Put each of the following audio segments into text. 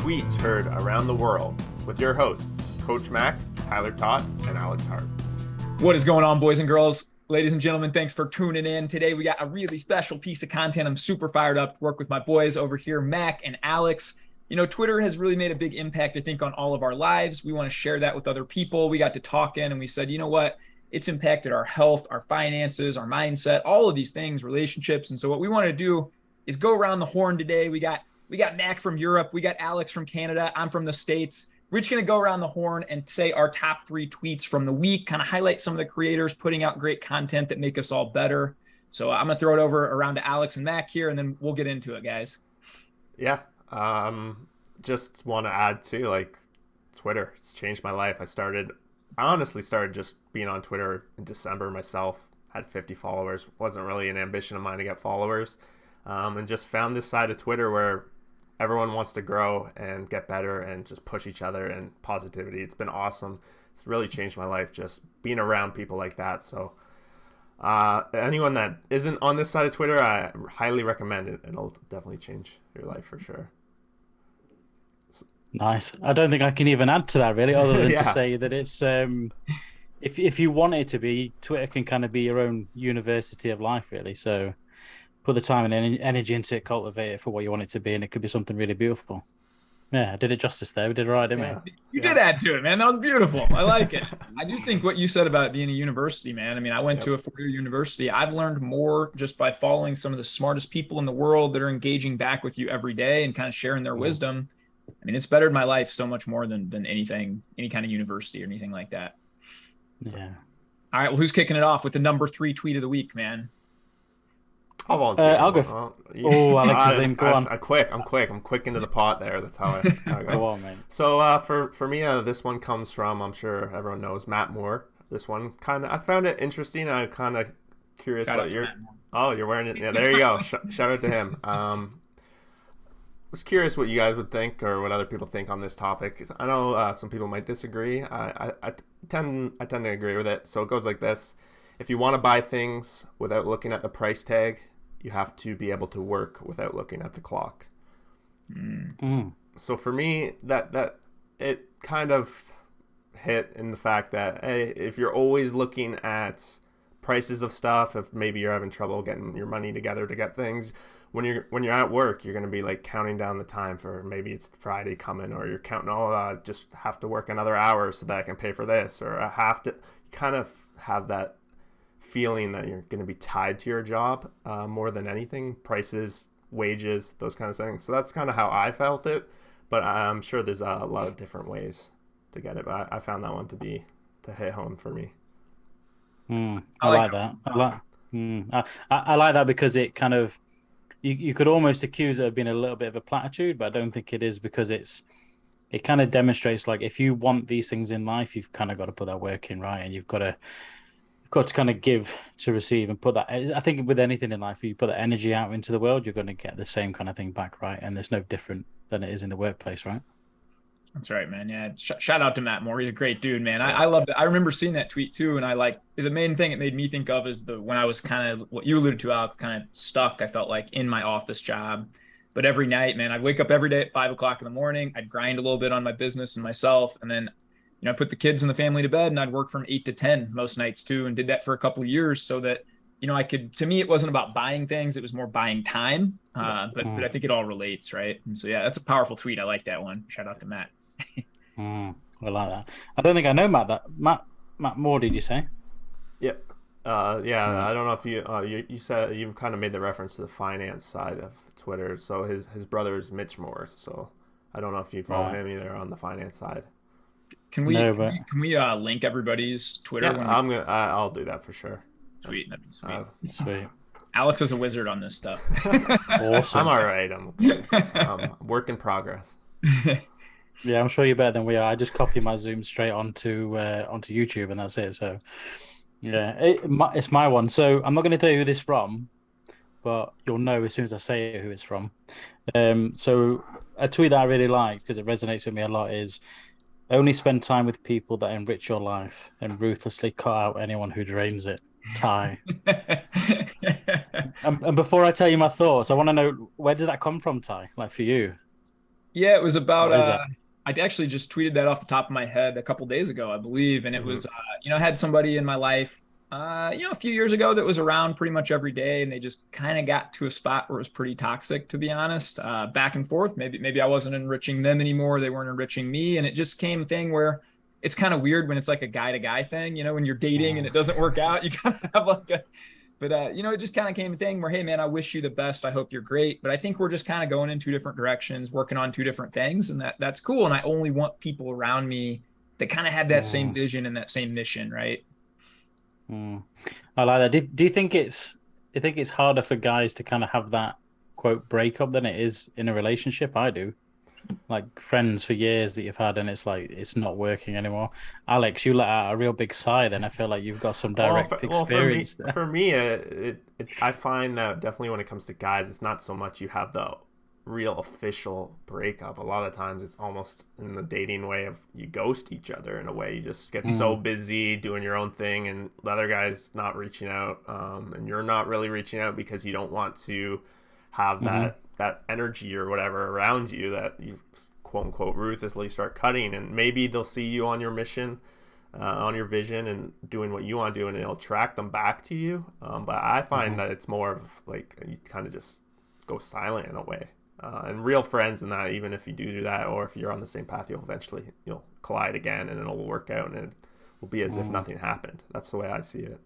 Tweets heard around the world with your hosts, Coach Mac, Todt, and Alex Hart. What is going on, boys and girls? Ladies and gentlemen, thanks for tuning in. Today, we got a really special piece of content. I'm super fired up to work with my boys over here, Mac and Alex. You know, Twitter has really made a big impact, I think, on all of our lives. We want to share that with other people. We got to talking and we said, you know what? It's impacted our health, our finances, our mindset, all of these things, relationships. And so what we want to do is go around the horn today. We got Mac from Europe. We got Alex from Canada. I'm from the States. We're just going to go around the horn and say our top 3 tweets from the week, kind of highlight some of the creators putting out great content that make us all better. So I'm going to throw it over around to Alex and Mac here, and then we'll get into it, guys. Yeah. Just want to add too, like, Twitter. It's changed my life. I honestly started just being on Twitter in December myself. Had 50 followers. Wasn't really an ambition of mine to get followers. And just found this side of Twitter where everyone wants to grow and get better and just push each other and positivity. It's been awesome. It's really changed my life just being around people like that. So anyone that isn't on this side of Twitter, I highly recommend it. It'll definitely change your life for sure. Nice. I don't think I can even add to that really, other than Yeah. to say that it's if you want it to be, Twitter can kind of be your own university of life, really. So put the time and energy into it, cultivate it for what you want it to be, and it could be something really beautiful. Yeah, I did it justice there. We did it right, didn't we? You did add to it, man. That was beautiful. I like it. I do think what you said about it being a university, man. I mean, I went to a 4-year university. I've learned more just by following some of the smartest people in the world that are engaging back with you every day and kind of sharing their wisdom. I mean, it's bettered my life so much more than anything, any kind of university or anything like that. Yeah. All right. Well, who's kicking it off with the number 3 tweet of the week, man? I'll volunteer. I'll go. Alex is in. Go on. I'm quick. I'm quick into the pot there. That's how I go. Go on, man. So for me, this one comes from, I'm sure everyone knows, Matt Moore. This one I found it interesting. I'm kind of curious what you're. Oh, you're wearing it. Yeah, there you go. Shout out to him. Was curious what you guys would think or what other people think on this topic. I know some people might disagree. I tend to agree with it. So it goes like this: if you want to buy things without looking at the price tag, you have to be able to work without looking at the clock. So for me, that it kind of hit in the fact that, hey, if you're always looking at prices of stuff, if maybe you're having trouble getting your money together to get things, when you're at work, you're going to be like counting down the time for maybe it's Friday coming, or you're counting, just have to work another hour so that I can pay for this, or I have to kind of have that feeling that you're going to be tied to your job more than anything, prices, wages, those kind of things. So that's kind of how I felt it, but I'm sure there's a lot of different ways to get it, but I found that one to hit home for me. I like that. I like that because it kind of, you could almost accuse it of being a little bit of a platitude, but I don't think it is, because it kind of demonstrates, like, if you want these things in life, you've kind of got to put that work in, right? And you've got to kind of give to receive, and put that. I think with anything in life, if you put that energy out into the world, you're going to get the same kind of thing back, right? And there's no different than it is in the workplace, right? That's right, man. Yeah. Shout out to Matt Moore. He's a great dude, man. I love that. I remember seeing that tweet too. And the main thing it made me think of is when I was kind of what you alluded to, Alex, kind of stuck, I felt like, in my office job. But every night, man, I'd wake up every day at 5 o'clock in the morning. I'd grind a little bit on my business and myself. And then, I put the kids and the family to bed, and I'd work from 8 to 10 most nights too. And did that for a couple of years so that, to me, it wasn't about buying things. It was more buying time. But I think it all relates, right? And so, yeah, that's a powerful tweet. I like that one. Shout out to Matt. I like that. I don't think I know Matt Moore, did you say? Yep. I don't know if you said, you kind of made the reference to the finance side of Twitter. So his brother is Mitch Moore. So I don't know if you follow him either on the finance side. Can we link everybody's Twitter? Yeah, I'll do that for sure. Sweet. That'd be sweet. Sweet. Alex is a wizard on this stuff. Awesome. I'm all right. I'm work in progress. Yeah, I'm sure you're better than we are. I just copy my Zoom straight onto YouTube, and that's it. So, yeah, it's my one. So I'm not going to tell you who this is from, but you'll know as soon as I say who it's from. So a tweet that I really like, because it resonates with me a lot, is: only spend time with people that enrich your life, and ruthlessly cut out anyone who drains it. Ty. And before I tell you my thoughts, I want to know, where did that come from, Ty? Like for you, Yeah, it was about what is it? I actually just tweeted that off the top of my head a couple days ago, I believe, and it Hmm. was I had somebody in my life a few years ago that was around pretty much every day, and they just kind of got to a spot where it was pretty toxic, to be honest. Back and forth. Maybe I wasn't enriching them anymore, they weren't enriching me, and it just came a thing where it's kind of weird when it's like a guy to guy thing, when you're dating and Mm, it doesn't work out, you kind of have like a but it just kind of came a thing where, hey man, I wish you the best. I hope you're great. But I think we're just kind of going in two different directions, working on two different things, and that's cool. And I only want people around me that kind of have that same mm, vision and that same mission, right? mm. I like that. Do you think it's harder for guys to kind of have that quote breakup than it is in a relationship? I do. Like friends for years that you've had, and it's like it's not working anymore. Alex, you let out a real big sigh. Then I feel like you've got some Well, direct for me, experience there. I find that definitely when it comes to guys, it's not so much you have the real official breakup. A lot of times, it's almost in the dating way of you ghost each other in a way. You just get so Mm, busy doing your own thing, and the other guy's not reaching out, and you're not really reaching out because you don't want to have hmm that energy or whatever around you that you quote unquote ruthlessly start cutting, and maybe they'll see you on your mission, on your vision, and doing what you want to do, and it'll attract them back to you. But I find hmm that it's more of like you kind of just go silent in a way. And real friends and that, even if you do that, or if you're on the same path, you'll collide again, and it'll work out, and it will be as if mm, nothing happened. That's the way I see it.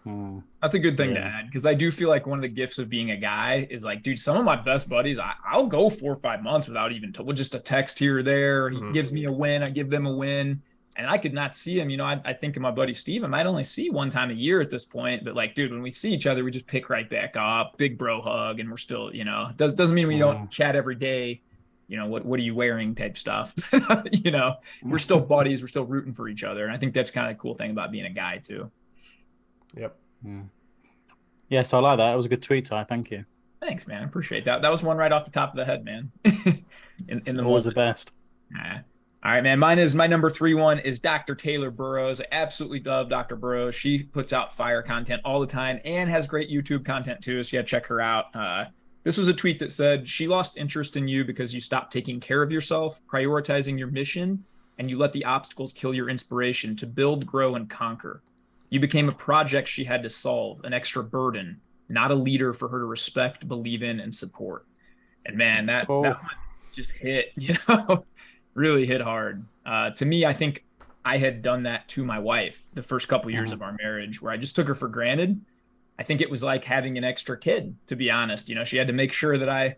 mm. That's a good thing to Yeah. add because I do feel like one of the gifts of being a guy is like, dude, some of my best buddies, I'll go 4 or 5 months without even with just a text here or there. He Hmm. gives me a win, I give them a win, and I could not see him. I think of my buddy Steve, I might only see one time a year at this point, but like, dude, when we see each other, we just pick right back up, big bro hug, and we're still, doesn't mean we don't Mm, chat every day. What are you wearing type stuff. you know, we're still buddies, we're still rooting for each other, and I think that's kind of a cool thing about being a guy too. Yep. mm. Yes, I like that. It was a good tweet, Ty. Thank you. Thanks, man. I appreciate that. That was one right off the top of the head, man. in the Always the moment. best. Nah. All right, man. Mine is my number 3 is Dr. Taylor Burrows. I absolutely love Dr. Burrows. She puts out fire content all the time and has great YouTube content too. So yeah, check her out. This was a tweet that said she lost interest in you because you stopped taking care of yourself, prioritizing your mission, and you let the obstacles kill your inspiration to build, grow, and conquer. You became a project she had to solve, an extra burden, not a leader for her to respect, believe in, and support. And man, that Oh. one just hit, really hit hard. To me, I think I had done that to my wife the first couple years Mhm. of our marriage, where I just took her for granted. I think it was like having an extra kid, to be honest. She had to make sure that I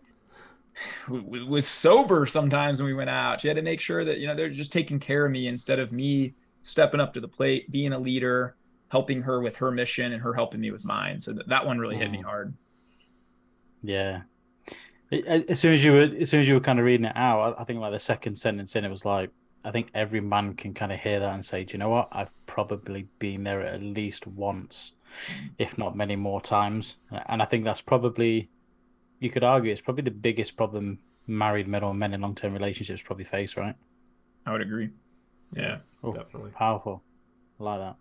was sober sometimes when we went out. She had to make sure that, they're just taking care of me instead of me stepping up to the plate, being a leader, helping her with her mission and her helping me with mine. So that one really hit me Mm, hard. yeah. As soon as you were kind of reading it out, I think like the second sentence in, it was like, I think every man can kind of hear that and say, do you know what? I've probably been there at least once, if not many more times. And I think that's probably, you could argue, it's probably the biggest problem married men or men in long-term relationships probably face, right? I would agree. Yeah, Yeah. Oh, definitely. powerful. I like that.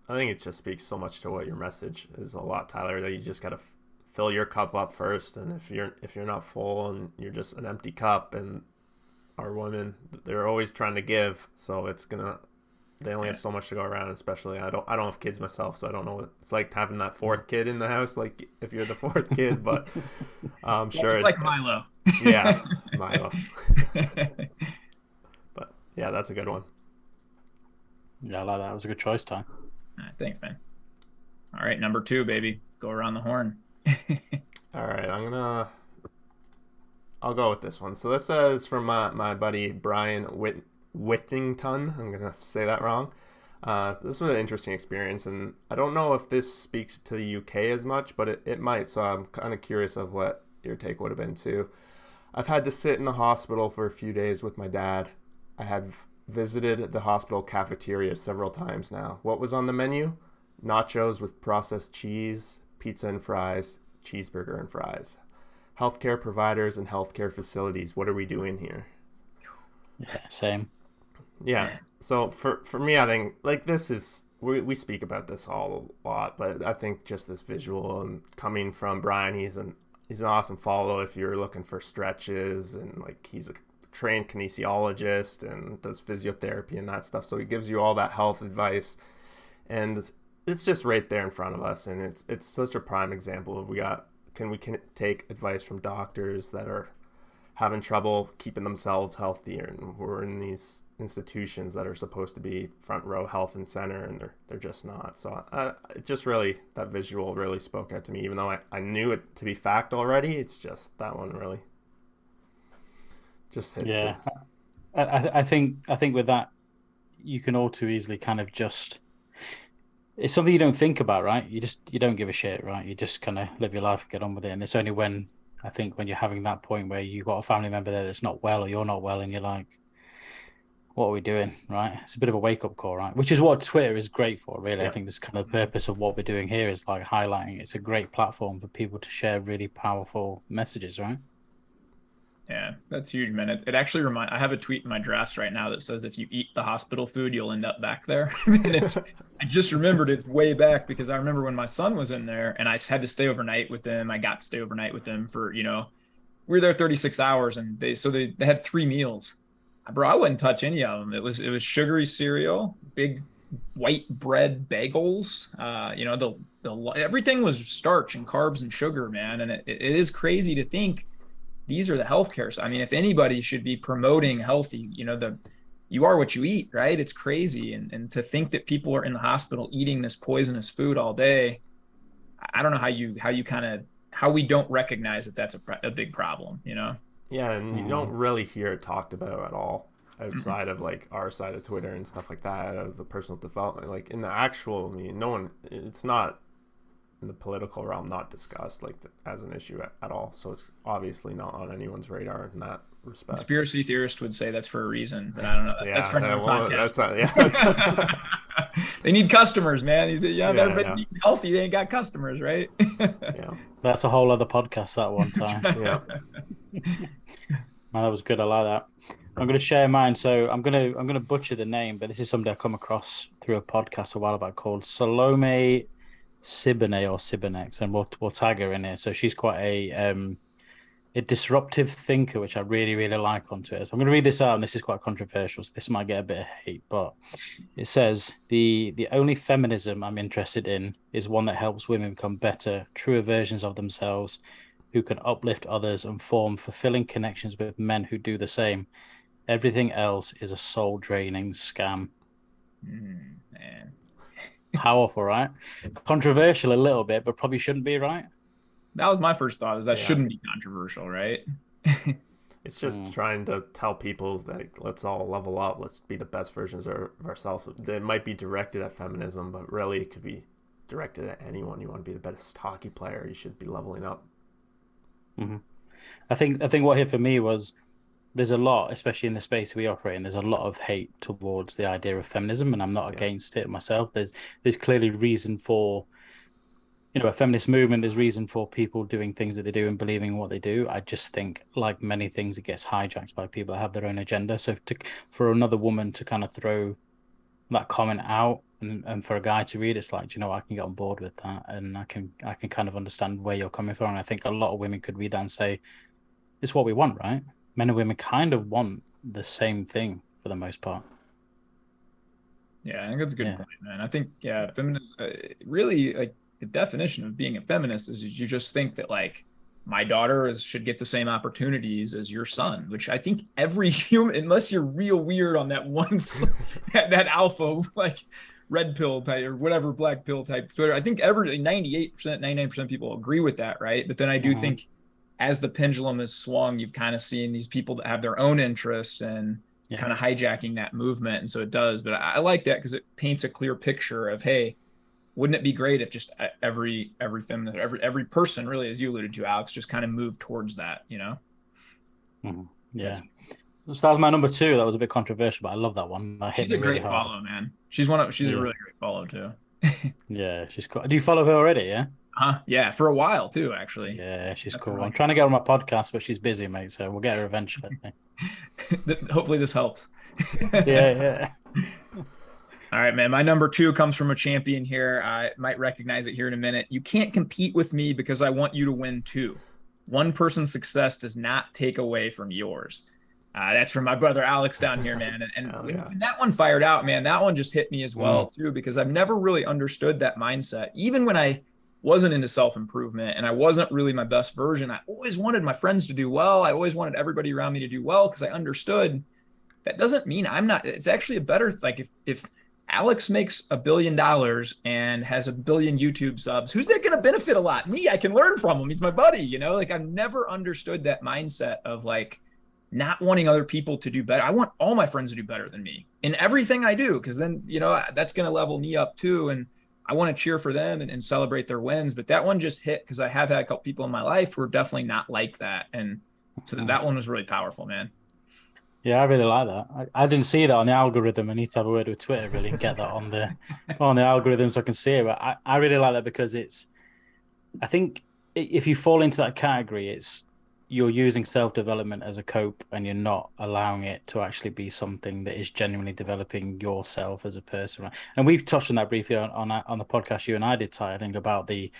I think it just speaks so much to what your message is a lot, Tyler, that you just gotta fill your cup up first, and if you're not full and you're just an empty cup, and our women, they're always trying to give, so they only have Yeah. so much to go around. Especially I don't have kids myself, so I don't know what it's like having that fourth kid in the house, like if you're the fourth kid, but I'm Yeah, sure it's like Milo. yeah, Milo. But yeah, that's a good one. Yeah, I like that. It was a good choice, Ty. Thanks, man. All right, number 2, baby. Let's go around the horn. All right, I'll go with this one. So this is from my buddy Brian Whittington. I'm gonna say that wrong. This was an interesting experience, and I don't know if this speaks to the UK as much, but it might. So I'm kind of curious of what your take would have been too. I've had to sit in the hospital for a few days with my dad. I have visited the hospital cafeteria several times now. What was on the menu? Nachos with processed cheese, pizza and fries, cheeseburger and fries. Healthcare providers and healthcare facilities, what are we doing here? Yeah, same. Yeah. So for me, I think like this is we speak about this all a lot, but I think just this visual and coming from Brian, he's an awesome follow if you're looking for stretches, and like he's a trained kinesiologist and does physiotherapy and that stuff. So he gives you all that health advice, and it's just right there in front of us. And it's such a prime example of we can take advice from doctors that are having trouble keeping themselves healthier, and we're in these institutions that are supposed to be front row health and center, and they're just not. So it just really, that visual really spoke out to me, even though I knew it to be fact already. It's just that one really just hit. Yeah, I think with that, you can all too easily kind of just, it's something you don't think about, right? You don't give a shit, right? You just kind of live your life and get on with it. And it's only when, I think, when you're having that point where you've got a family member there that's not well, or you're not well, and you're like, what are we doing, right? It's a bit of a wake-up call, right? Which is what Twitter is great for, really. Yeah. I think this kind of the purpose of what we're doing here is like highlighting. It's a great platform for people to share really powerful messages, right? Yeah, that's huge, man. It actually I have a tweet in my drafts right now that says if you eat the hospital food, you'll end up back there. And I just remembered it's way back, because I remember when my son was in there and I had to stay overnight with him. I got to stay overnight with him for, we were there 36 hours, and they had 3 meals. Bro, I wouldn't touch any of them. It was sugary cereal, big white bread bagels. Everything was starch and carbs and sugar, man. And it is crazy to think these are the healthcare. I mean, if anybody should be promoting healthy, you are what you eat, right? It's crazy. And to think that people are in the hospital eating this poisonous food all day, I don't know how we don't recognize that that's a big problem, Yeah, and you don't really hear it talked about at all outside of like our side of Twitter and stuff like that, of the personal development. Like in the actual, it's not in the political realm, not discussed as an issue at all. So it's obviously not on anyone's radar in that respect. Conspiracy theorists would say that's for a reason, but I don't know. That's for another podcast. That's not, they need customers, man. Everybody's eating healthy. They ain't got customers, right? Yeah. That's a whole other podcast that one time. Yeah. Oh, that was good. I like that. I'm going to share mine. So I'm going to butcher the name, but this is something I come across through a podcast a while back called Salome Siboney or Sibonex, and we'll tag her in here. So she's quite a disruptive thinker, which I really, really like on Twitter. So I'm going to read this out, and this is quite controversial, so this might get a bit of hate, but it says, the only feminism I'm interested in is one that helps women become better, truer versions of themselves, who can uplift others and form fulfilling connections with men who do the same. Everything else is a soul-draining scam. Man. Powerful, right? Controversial a little bit, but probably shouldn't be, right? That was my first thought, is that shouldn't be controversial, right? It's just trying to tell people that let's all level up. Let's be the best versions of ourselves. It might be directed at feminism, but really it could be directed at anyone. You want to be the best hockey player, you should be leveling up. Mm-hmm. I think what hit for me was there's a lot, especially in the space we operate in, there's a lot of hate towards the idea of feminism, and I'm not against it myself. There's clearly reason for, a feminist movement. There's reason for people doing things that they do and believing in what they do. I just think, like many things, it gets hijacked by people that have their own agenda. So for another woman to kind of throw that comment out, and for a guy to read, it's like, I can get on board with that, and I can kind of understand where you're coming from. And I think a lot of women could read that and say, it's what we want, right? Men and women kind of want the same thing for the most part. Yeah, I think that's a good point, man. I think, feminism, really, like, the definition of being a feminist is you just think that, like, my daughter should get the same opportunities as your son, which I think every human, unless you're real weird on that one, that alpha, like, red pill type or whatever, black pill type Twitter, I think 98%, 99% of people agree with that, right? But then I do think, as the pendulum has swung, you've kind of seen these people that have their own interests and kind of hijacking that movement. And so it does. But I like that because it paints a clear picture of, hey, wouldn't it be great if just every feminist, every person, really, as you alluded to, Alex, just kind of moved towards that, Mm-hmm. Yeah. So that was my number 2. That was a bit controversial, but I love that one. She's a great follow, man. She's a really great follow too. Yeah, she's cool. Do you follow her already? Yeah. Yeah, for a while too, actually. Yeah, she's cool. I'm trying to get her on my podcast, but she's busy, mate. So we'll get her eventually. Hopefully, this helps. Yeah. All right, man. My number 2 comes from a champion here. I might recognize it here in a minute. You can't compete with me because I want you to win too. One person's success does not take away from yours. That's from my brother Alex down here, man. And Hell when, yeah. when that one fired out, man, that one just hit me as well, Mm. too, because I've never really understood that mindset. Even when I wasn't into self improvement and I wasn't really my best version, I always wanted my friends to do well. I always wanted everybody around me to do well because I understood that doesn't mean I'm not. It's actually a better, like, if Alex makes $1 billion and has 1 billion YouTube subs, who's that going to benefit a lot? Me. I can learn from him. He's my buddy, like I've never understood that mindset of like not wanting other people to do better. I want all my friends to do better than me in everything I do, because then that's going to level me up too, and I want to cheer for them and celebrate their wins. But that one just hit because I have had a couple people in my life who are definitely not like that, and so that one was really powerful, man. Yeah, I really like that. I didn't see that on the algorithm. I need to have a word with Twitter really and get that on the algorithm so I can see it. But I really like that because I think if you fall into that category, you're using self-development as a cope and you're not allowing it to actually be something that is genuinely developing yourself as a person. Right? And we've touched on that briefly on the podcast you and I did, Ty, I think, about the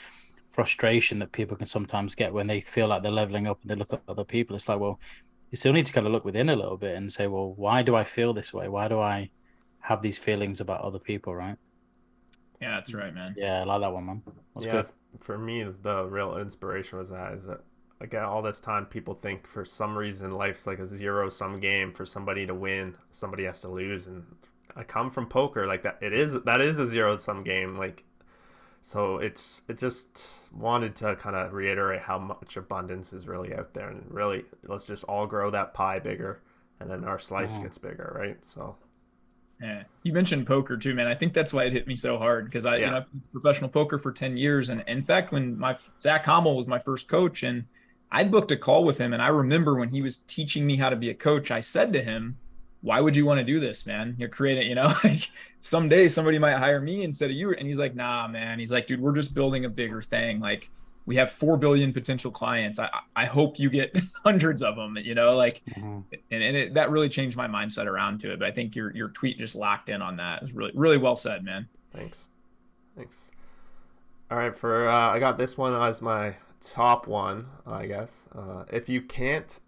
frustration that people can sometimes get when they feel like they're leveling up and they look at other people. It's like, well, you still need to kind of look within a little bit and say, well, why do I feel this way? Why do I have these feelings about other people, right? Yeah, that's right, man. Yeah, I like that one, man. That's Yeah, good. for me, the real inspiration was that again, all this time people think for some reason life's like a zero-sum game. For somebody to win, somebody has to lose, and I come from poker, like that is a zero-sum game, like. So it just wanted to kind of reiterate how much abundance is really out there, and really let's just all grow that pie bigger, and then our slice gets bigger, right? So Yeah, you mentioned poker too, man. I think that's why it hit me so hard because yeah, I've been professional poker for 10 years, and in fact, when my Zach Hommel was my first coach, and I booked a call with him, and I remember when he was teaching me how to be a coach, I said to him, "Why would you want to do this, man? You're creating, like someday somebody might hire me instead of you." And he's like, "Nah, man." He's like, "Dude, we're just building a bigger thing. Like we have 4 billion potential clients. I hope you get hundreds of them, like." Mhm. And that really changed my mindset around to it. But I think your tweet just locked in on that. It was really, really well said, man. thanks. All right, for I got this one as my top one, I guess. If you can't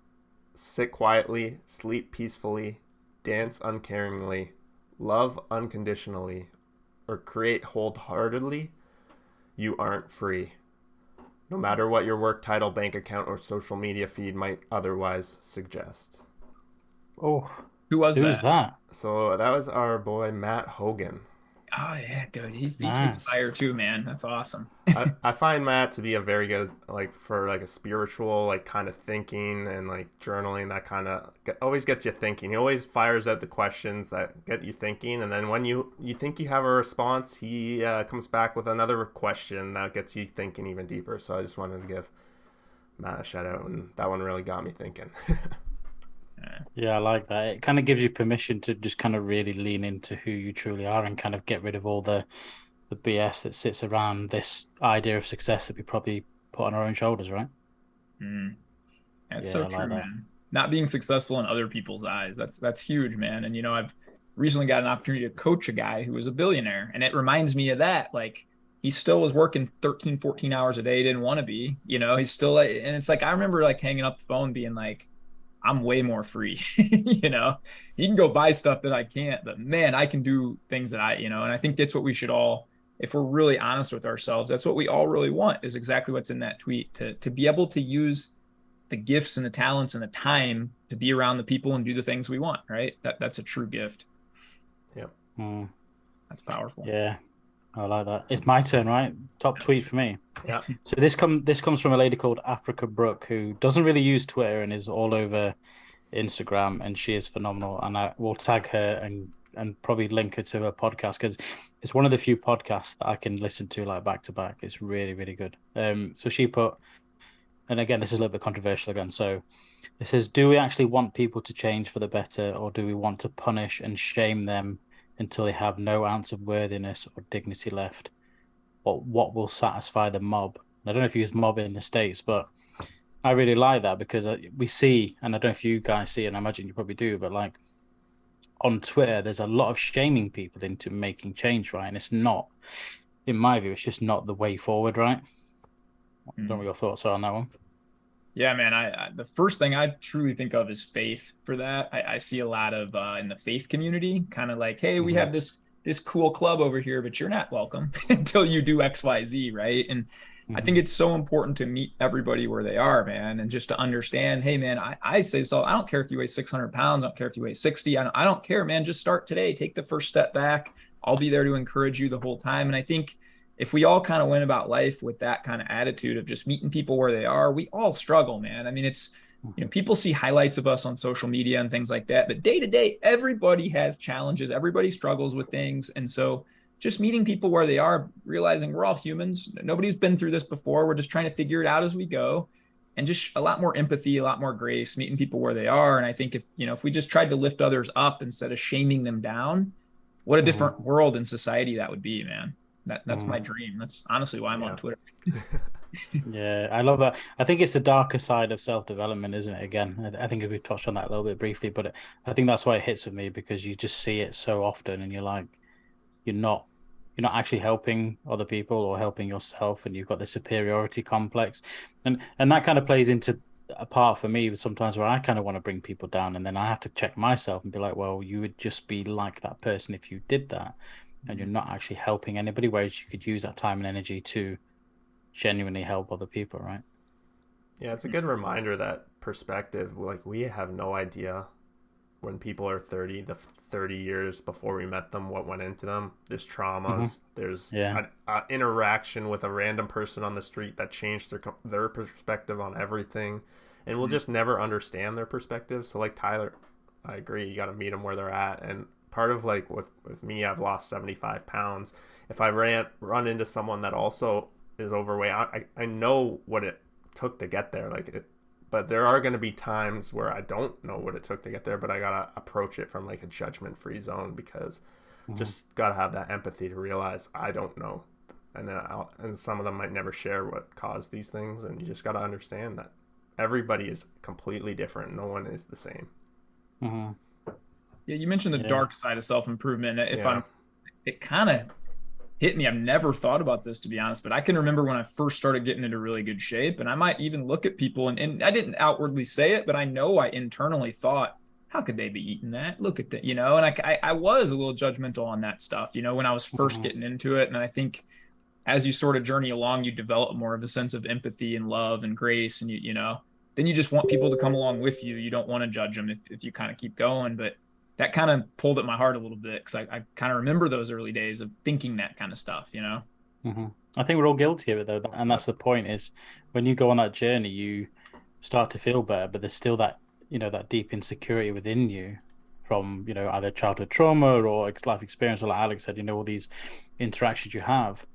sit quietly, sleep peacefully, dance uncaringly, love unconditionally, or create wholeheartedly, you aren't free. No matter what your work title, bank account, or social media feed might otherwise suggest. Oh, Who's who's that? So that was our boy Matt Hogan. Oh yeah, dude, he tweets Nice. fire too, man. That's awesome. I find Matt to be a very good, like, for like a spiritual, like, kind of thinking and like journaling, that kind of always gets you thinking. He always fires out the questions that get you thinking, and then when you think you have a response, he comes back with another question that gets you thinking even deeper. So I just wanted to give Matt a shout out, and that one really got me thinking. Yeah, I like that. It kind of gives you permission to just kind of really lean into who you truly are and kind of get rid of all the BS that sits around this idea of success that we probably put on our own shoulders, right? Mm. That's Yeah, so I true, like that. man. Not being successful in other people's eyes. That's huge, man. And I've recently got an opportunity to coach a guy who was a billionaire. And it reminds me of that. Like he still was working 13, 14 hours a day. He didn't want to be, he's still like, and it's like, I remember like hanging up the phone being like, I'm way more free. He can go buy stuff that I can't, but man, I can do things that and I think that's what we should all, if we're really honest with ourselves, that's what we all really want, is exactly what's in that tweet, to be able to use the gifts and the talents and the time to be around the people and do the things we want, right? That's a true gift. Yeah. That's powerful. Yeah, I like that. It's my turn, right? Top tweet for me. Yeah. So this comes from a lady called Africa Brooke, who doesn't really use Twitter and is all over Instagram, and she is phenomenal. And I will tag her and probably link her to her podcast because it's one of the few podcasts that I can listen to like back to back. It's really, really good. So she put, and again, this is a little bit controversial again. So it says, do we actually want people to change for the better, or do we want to punish and shame them until they have no ounce of worthiness or dignity left? What will satisfy the mob? I don't know if you use mob in the States, but I really like that because we see, and I don't know if you guys see, and I imagine you probably do, but like on Twitter, there's a lot of shaming people into making change, right? And it's not, in my view, it's just not the way forward, right? I don't know what your thoughts are on that one. Yeah, man. I the first thing I truly think of is faith for that. I see a lot of in the faith community, kind of like, hey, we have this cool club over here, but you're not welcome until you do XYZ, right? And I think it's so important to meet everybody where they are, man, and just to understand, hey, man, I say so. I don't care if you weigh 600 pounds. I don't care if you weigh 60. I don't care, man. Just start today. Take the first step back. I'll be there to encourage you the whole time. And I think if we all kind of went about life with that kind of attitude of just meeting people where they are, we all struggle, man. I mean, it's, people see highlights of us on social media and things like that, but day to day, everybody has challenges. Everybody struggles with things. And so just meeting people where they are, realizing we're all humans. Nobody's been through this before. We're just trying to figure it out as we go, and just a lot more empathy, a lot more grace, meeting people where they are. And I think if we just tried to lift others up instead of shaming them down, what a different world and society that would be, man. That's my dream. That's honestly why I'm on Twitter. Yeah, I love that. I think it's the darker side of self-development, isn't it? Again, I think we touched on that a little bit briefly, but I think that's why it hits with me, because you just see it so often, and you're like, you're not actually helping other people or helping yourself, and you've got the superiority complex, and that kind of plays into a part for me sometimes where I kind of want to bring people down, and then I have to check myself and be like, well, you would just be like that person if you did that, and you're not actually helping anybody, whereas you could use that time and energy to genuinely help other people, right? Yeah, it's a good reminder that perspective, like, we have no idea when people are 30, the 30 years before we met them, what went into them. There's traumas. There's an interaction with a random person on the street that changed their perspective on everything. And we'll just never understand their perspective. So like Tyler, I agree. You got to meet them where they're at. And part of like with me, I've lost 75 pounds. If I run into someone that also is overweight, I know what it took to get there. But there are going to be times where I don't know what it took to get there, but I got to approach it from like a judgment-free zone, because just got to have that empathy to realize I don't know. And some of them might never share what caused these things. And you just got to understand that everybody is completely different. No one is the same. Yeah, you mentioned the dark side of self-improvement. It kind of hit me. I've never thought about this, to be honest, but I can remember when I first started getting into really good shape, and I might even look at people and I didn't outwardly say it, but I know I internally thought, how could they be eating that? Look at that, and I was a little judgmental on that stuff, when I was first getting into it. And I think as you sort of journey along, you develop more of a sense of empathy and love and grace, and then you just want people to come along with you. You don't want to judge them if you kind of keep going. But that kind of pulled at my heart a little bit, because I kind of remember those early days of thinking that kind of stuff, I think we're all guilty of it, though. And that's the point, is when you go on that journey, you start to feel better, but there's still that, that deep insecurity within you from, either childhood trauma or life experience, or like Alex said, all these interactions you have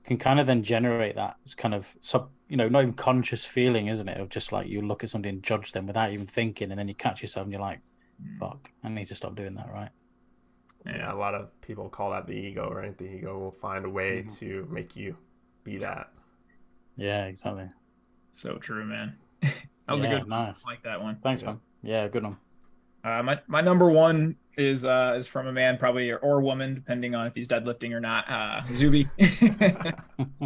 can kind of then generate that kind of not even conscious feeling, isn't it? Of just like, you look at somebody and judge them without even thinking, and then you catch yourself and you're like, fuck, I need to stop doing that, right? Yeah, a lot of people call that the ego, right? The ego will find a way to make you be that. Yeah, exactly. So true, man. That was a good one. Nice. I like that one. Thanks, man. Yeah, good one. My number one is from a man, probably, or woman, depending on if he's deadlifting or not. Zuby.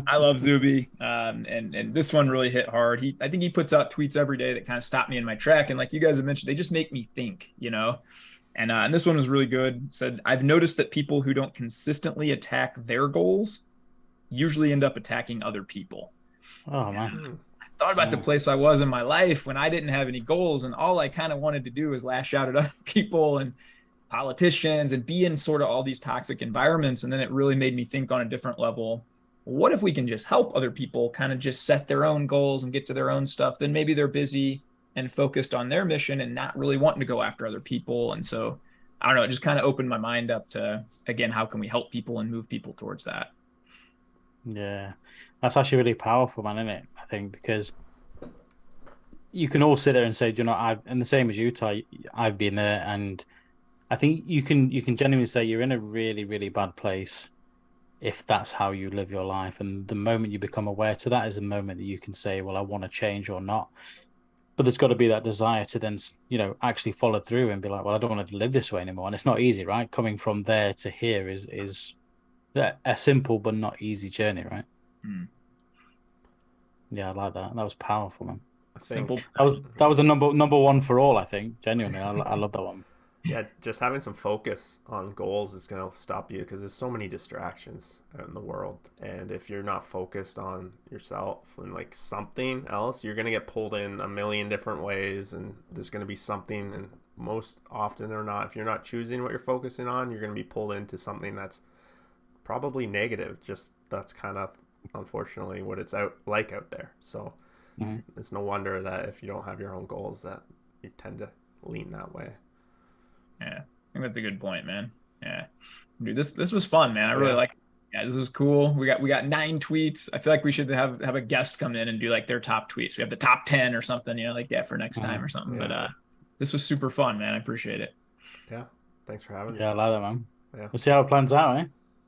I love Zuby. And this one really hit hard. I think he puts out tweets every day that kind of stop me in my track. And like you guys have mentioned, they just make me think, And this one was really good. It said, I've noticed that people who don't consistently attack their goals usually end up attacking other people. Oh, man. And I thought about the place I was in my life when I didn't have any goals, and all I kind of wanted to do was lash out at other people and politicians and be in sort of all these toxic environments. And then it really made me think on a different level. What if we can just help other people kind of just set their own goals and get to their own stuff? Then maybe they're busy and focused on their mission and not really wanting to go after other people. And so, I don't know, it just kind of opened my mind up to, again, how can we help people and move people towards that? Yeah, that's actually really powerful, man, isn't it? I think, because you can all sit there and say, and the same as you, Ty, I've been there, and I think you can genuinely say you're in a really, really bad place if that's how you live your life. And the moment you become aware to that is the moment that you can say, well, I want to change or not. but there's got to be that desire to then, actually follow through and be like, well, I don't want to live this way anymore. And it's not easy, right? Coming from there to here is a simple but not easy journey, right? Yeah, I like that. That was powerful, man. Simple. That was a number one for all, I think. Genuinely, I love that one. Yeah, just having some focus on goals is going to stop you because there's so many distractions out in the world. And if you're not focused on yourself and like something else, you're going to get pulled in a million different ways, and there's going to be something. And most often or not, if you're not choosing what you're focusing on, you're going to be pulled into something that's probably negative. Just that's kind of unfortunately what it's out there. So it's no wonder that if you don't have your own goals, that you tend to lean that way. Yeah, I think that's a good point, man. Yeah, dude, this was fun, man. I really like. Yeah, this was cool. We got 9 tweets. I feel like we should have a guest come in and do like their top tweets. We have the top 10 or something, like that for next time or something. Yeah. But this was super fun, man. I appreciate it. Yeah, thanks for having me. Yeah, I like that, man. Yeah, we'll see how it plans out, eh?